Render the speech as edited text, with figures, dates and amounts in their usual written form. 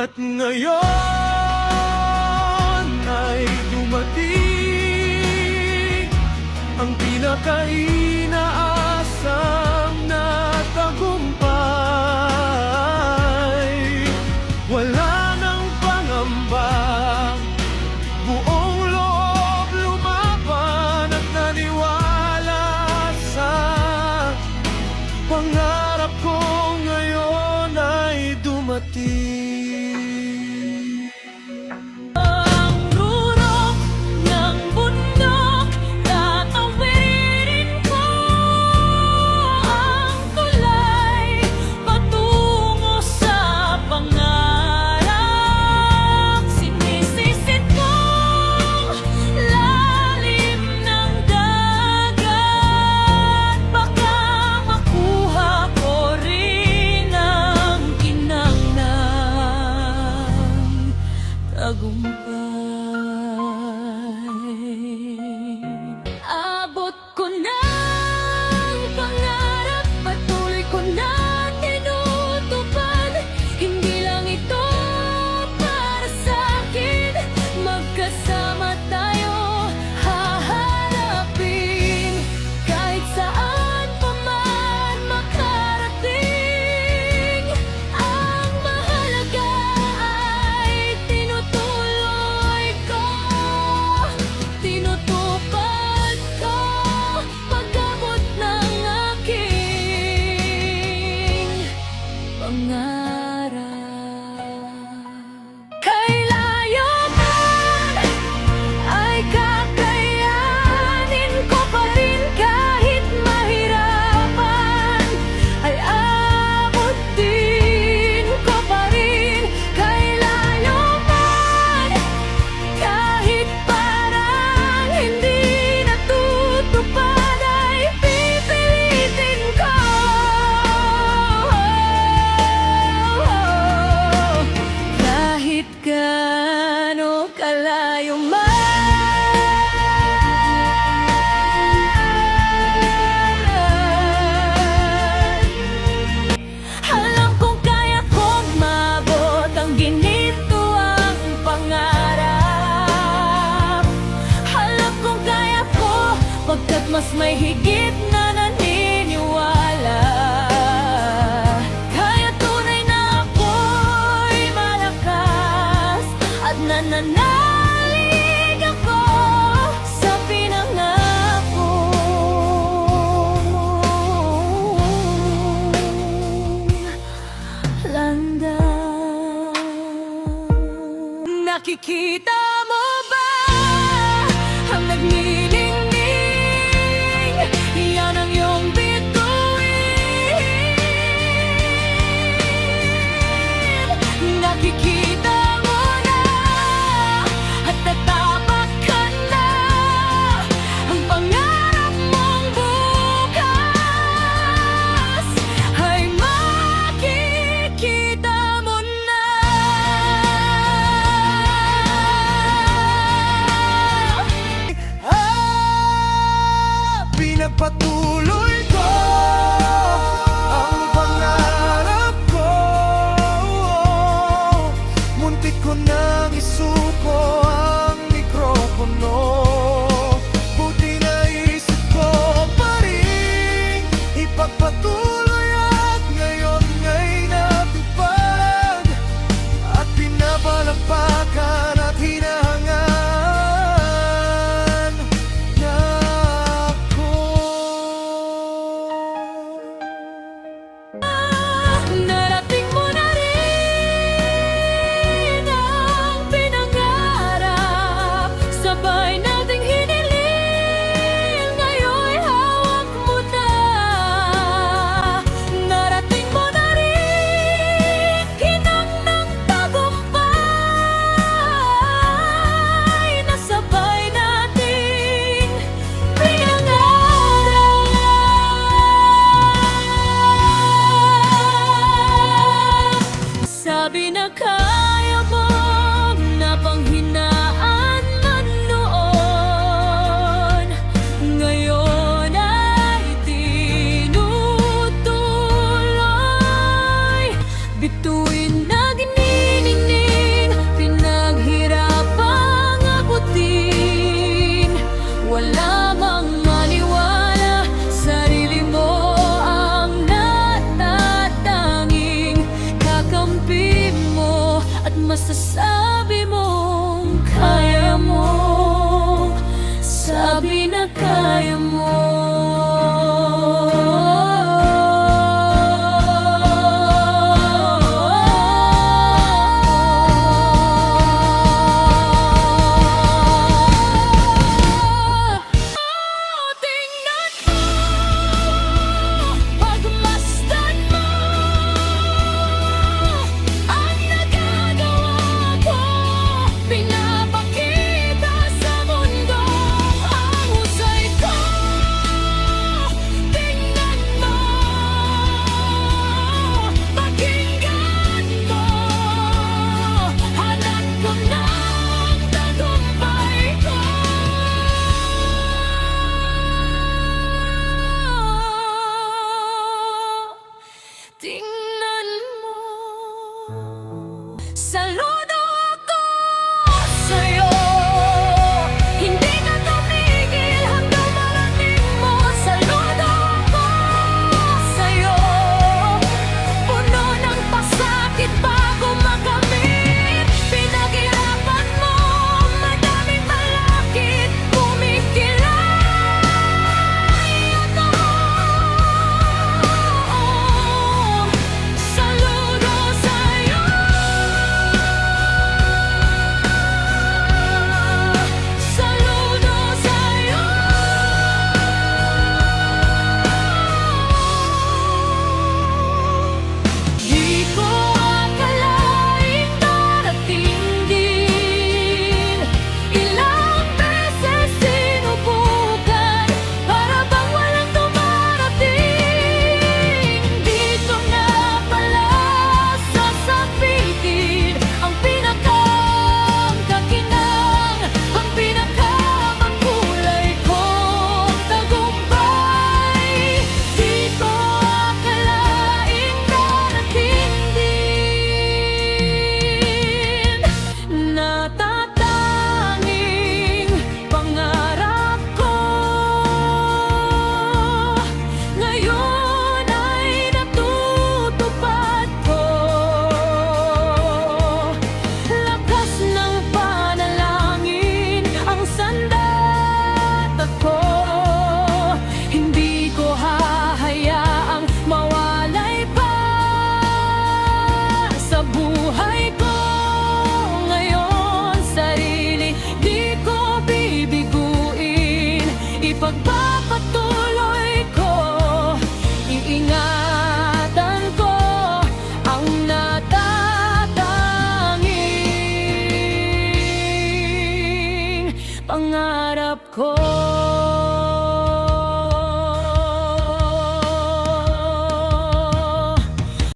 At ngayon ay dumating ang pinaka-inaasam na tagumpay. Wala nang pangamba, buong loob lumaban at naniwala sa pangarap ko ngayon ay dumating. Abot ko ng pangarap, patuloy ko na tinutupad. Hindi lang ito para sa'kin, magkasama tayo haharapin kahit saan pa man makarating. Ang mahalaga ay tinutuloy ko, tinutupad ko pag-abot ng aking pangarap. Kay layo man ay kakayanin ko pa rin, kahit mahirapan ay abutin ko pa rin. Kay layo man, kahit parang hindi natutupad ay pipilitin ko. Kahit gaano kalayo man. Alam kong kaya kong maabot ang ginintuang pangarap. Alam kong kaya ko, pagkat mas may higit na naniniwala. Kaya tunay na ako'y malakas at nananalig ako sa pinangako mong landas. Nakikita mo ba ang nagnilingning? Yan ang iyong bituin. Nakikita mo na at tatapak ka na. Ang pangarap mong bukas ay makikita mo na. nasasabi mong kaya mo. Sabi na kaya mo. Tingnan mo, pagmasdan mo ang nagagawa ko. Pinapakita sa mundo ang husay ko. Tingnan mo, pakinggan mo. Hanap ko ng tagumpay ko. Tingnan mo. Saludo ako sa'yo. Hindi ka tumigil hanggang marating mo. Saludo ako sa'yo. Puno ng pasakit bago makamit. Pinaghirapan mo, madaming malakit. Kumikilay ako. Saludo sa'yo. Saludo sa'yo. Di ko akalaing darating din. Ilang beses sinubukan, para bang walang dumarating. Dito na pala sasapitin ang pinakakakinang, ang pinakamakulay kong tagumpay. Di ko akalaing darating din. Natatanging pangarap ko ngayon ay natutupad ko. Lakas ng panalangin ang sandat ako. Hindi ko hahayaang mawalay pa sa buhay ko ngayon. Sarili di ko bibiguin, ipagpapatuloy ko, iingatan ko ang natatanging pangarap ko.